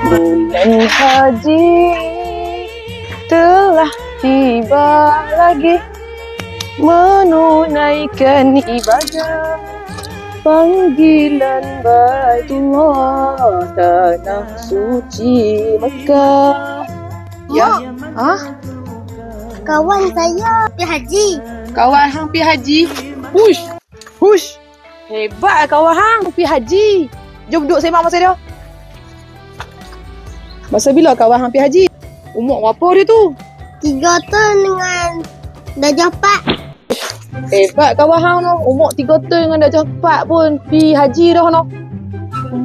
Bulan haji telah tiba lagi, menunaikan ibadah panggilan Baitullah, tanah suci Mekah. Ya, Kawan saya pergi haji. kawan hang pergi haji. Hush. Hebat kawan hang pergi haji. Jom duduk sembang masa dia. Masa bila kawan hang pergi haji? Umur berapa dia tu? 3 tahun dengan darjah 4. Hebat kawan hang tu. Umur 3 tahun dengan dah cepat pun pergi haji dah no.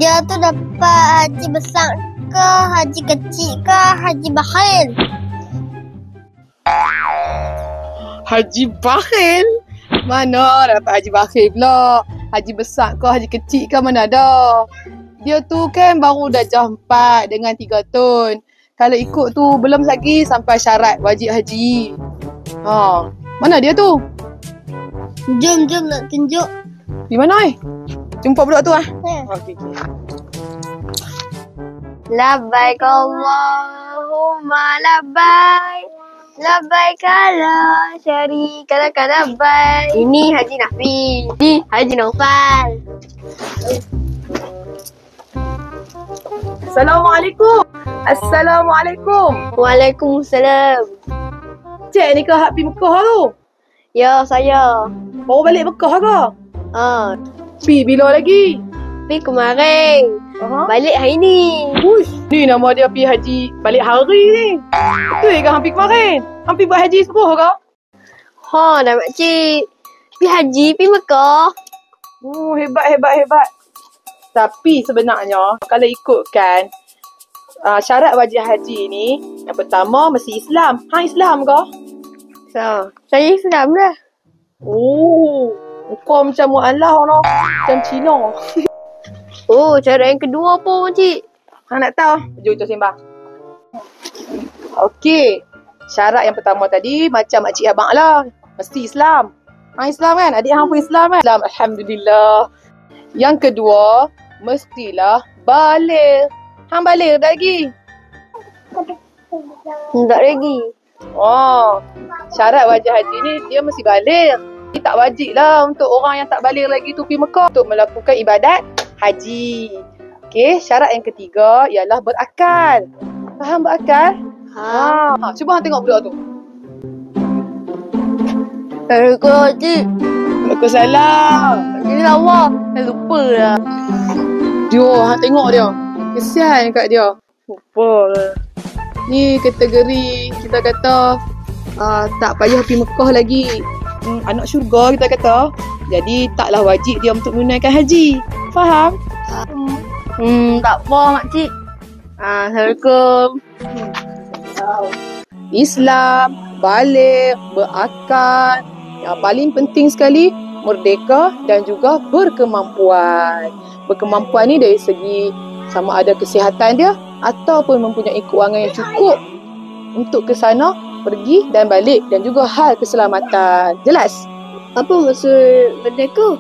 Dia tu dapat haji besar ke, haji kecil ke, haji bakhil. Haji bakhil? Mana dapat haji bakhil pula? Haji besar ke, haji kecil ke, mana ada. Dia tu kan baru darjah 4 dengan 3 tahun. Kalau ikut tu belum lagi sampai syarat wajib haji. Mana dia tu? Jom nak tunjuk. Di mana Jumpa budak tu Okey. Labbaik Allahumma labbaik. Labbaik la syarika lak labbaik. Ini Haji Nafi. Ini Haji Naufal. Assalamualaikum. Waalaikumsalam. Cik ni ke hak pergi Mekah tu? Ya, saya. Baru balik Mekah ke? Pergi bila lagi? Pergi kemarin. Balik hari ni. Ni nama dia pergi haji balik hari ni. Betul ke hang pergi kemarin? Hang pergi buat haji sebuah ke? Dah makcik. Pergi haji, pergi Mekah. Hebat. Tapi sebenarnya kalau ikutkan syarat wajib haji ni, yang pertama mesti Islam. Hang Islam ke? Saya Islam dah. Kau macam mu'allah no. Macam Cina. Cara yang kedua apa makcik? Hang nak tahu? Jom kita sembang. Okey. Syarat yang pertama tadi macam makcik abang lah. Mesti Islam. Hang Islam kan? Adik hang pun Islam kan? Islam, Alhamdulillah. Yang kedua, mestilah baligh. Hang baligh tak lagi? Tak lagi. Syarat wajib haji ni dia mesti baligh. Dia tak wajib lah untuk orang yang tak baligh lagi tu pergi Mekah untuk melakukan ibadat haji. Okey, syarat yang ketiga ialah berakal. Faham berakal? Cuba hang tengok budak tu. Assalamualaikum makcik. Waalaikumsalam. Ini Allah. Saya lupa lah. Dia, hang tengok dia. Kesian kat dia. Lupa lah. Ni kategori kita kata tak payah pergi Mekah lagi. Anak syurga kita kata. Jadi taklah wajib dia untuk menunaikan haji. Faham? Tak apa makcik. Assalamualaikum. Islam, baligh, berakal. Yang paling penting sekali, merdeka dan juga berkemampuan. Berkemampuan ni dari segi sama ada kesihatan dia ataupun mempunyai kewangan yang cukup untuk ke sana, pergi dan balik, dan juga hal keselamatan. Jelas? Apa maksud merdeka?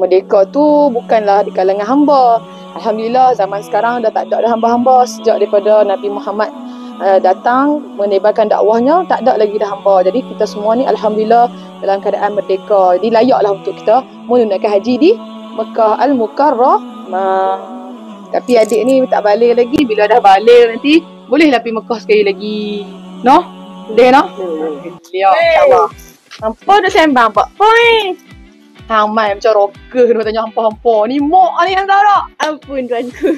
Merdeka tu bukanlah di kalangan hamba. Alhamdulillah zaman sekarang dah tak ada hamba-hamba. Sejak daripada Nabi Muhammad datang menebarkan dakwahnya, tak ada lagi dah hamba. Jadi kita semua ni alhamdulillah dalam keadaan merdeka. Jadi layaklah untuk kita menunaikan haji di Mekah Al-Mukarramah. Tapi adik ni tak balik lagi. Bila dah balik nanti bolehlah pergi Mekah sekali lagi. No? Boleh no? Ya, insyaAllah. Hampa dah sembang pak. Hoi. Hang mai macam rocker dia tanya hampa-hampa. Ni mak ni hang tahu tak? Ampun tuanku.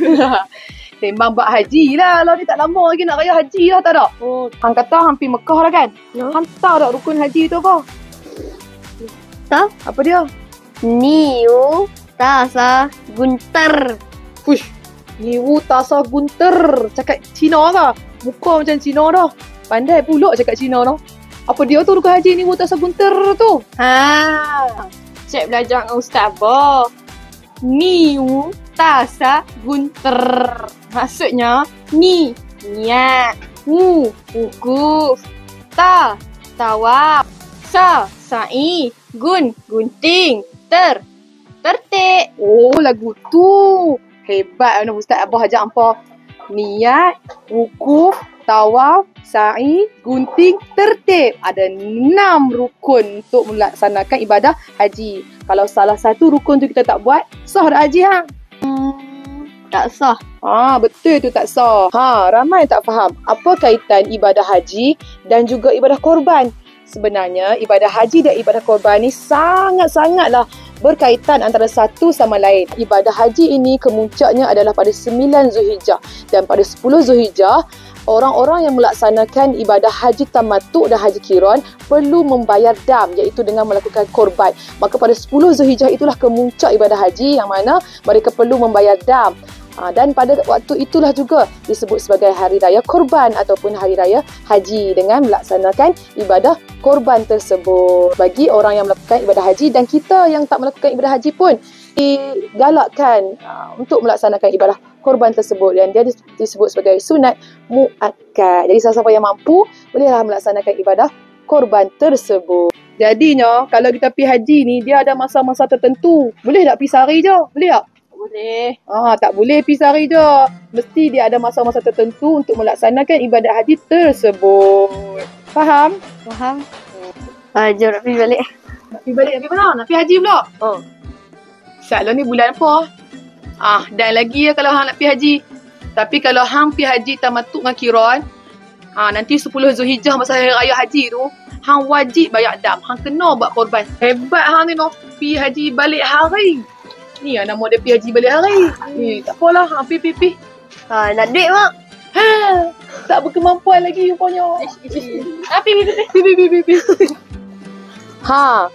Sembang buat haji lah. Kalau ni tak lama lagi nak raya haji lah, tak tak? Hang kata hang pergi Mekah lah kan? Hang tahu tak rukun haji tu apa? Tahu? Apa dia? Niu Tasa Gunter. Niwu Tasa Gunter. Cakap Cina ke? Muka macam Cina dah. Pandai pula cakap Cina dah. Apa dia tu rukun haji Niwu Tasa Gunter tu? Cik belajar dengan Ustaz Abah. Niu Tasa Gunter. Maksudnya ni niat, wukuf, tawaf, sa'i, gunting, tertik. Lagu tu. Hebat Ustaz Abah ajak hampa niat, wukuf, tawaf, sa'i, gunting, tertib. Ada 6 rukun untuk melaksanakan ibadah haji. Kalau salah satu rukun tu kita tak buat, sah tak haji hang? Tak sah. Betul tu tak sah. Ramai tak faham apa kaitan ibadah haji dan juga ibadah korban. Sebenarnya ibadah haji dan ibadah korban ni sangat-sangatlah berkaitan antara satu sama lain. Ibadah haji ini kemuncaknya adalah pada 9 Zulhijjah dan pada 10 Zulhijjah orang-orang yang melaksanakan ibadah haji tamattu' dan haji qiran perlu membayar dam, iaitu dengan melakukan korban. Maka pada 10 Zulhijjah itulah kemuncak ibadah haji yang mana mereka perlu membayar dam. Dan pada waktu itulah juga disebut sebagai hari raya korban ataupun hari raya haji dengan melaksanakan ibadah korban tersebut. Bagi orang yang melakukan ibadah haji dan kita yang tak melakukan ibadah haji pun digalakkan untuk melaksanakan ibadah korban tersebut, dan dia disebut sebagai sunat muakkad. Jadi siapa yang mampu bolehlah melaksanakan ibadah korban tersebut. Jadinya kalau kita pergi haji ni dia ada masa-masa tertentu. Boleh tak pergi sehari je? Boleh tak? Boleh. Tak boleh pergi sehari je. Mesti dia ada masa-masa tertentu untuk melaksanakan ibadat haji tersebut. Faham? Faham. Jom nak pergi balik. Nak pergi balik, nak pergi mana? Nak pergi haji pula? Insya-Allah ni bulan apa? Dan lagi ya kalau hang nak pergi haji. Tapi kalau hang pergi haji tamattu' dengan qiran, nanti 10 Zulhijjah masa hari raya haji tu, hang wajib bayar dam. Hang kena buat korban. Hebat hang ni noh. Pergi haji balik hari. Ni yang nama dia pergi haji balik hari. Tak apalah. Pergi. Nak duit, Mak? Tak berkemampuan lagi rupanya. Pergi.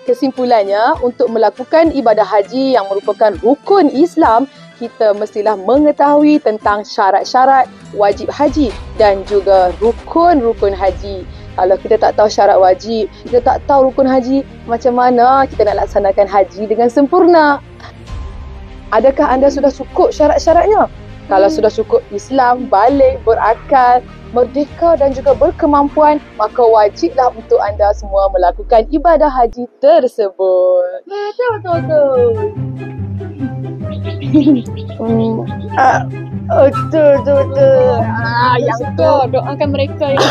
Kesimpulannya, untuk melakukan ibadah haji yang merupakan rukun Islam, kita mestilah mengetahui tentang syarat-syarat wajib haji dan juga rukun-rukun haji. Kalau kita tak tahu syarat wajib, kita tak tahu rukun haji, macam mana kita nak laksanakan haji dengan sempurna? Adakah anda sudah cukup syarat-syaratnya? Kalau sudah cukup Islam, balik, berakal, merdeka dan juga berkemampuan, maka wajiblah untuk anda semua melakukan ibadah haji tersebut. Betul. Betul. Yang tu doakan mereka ya.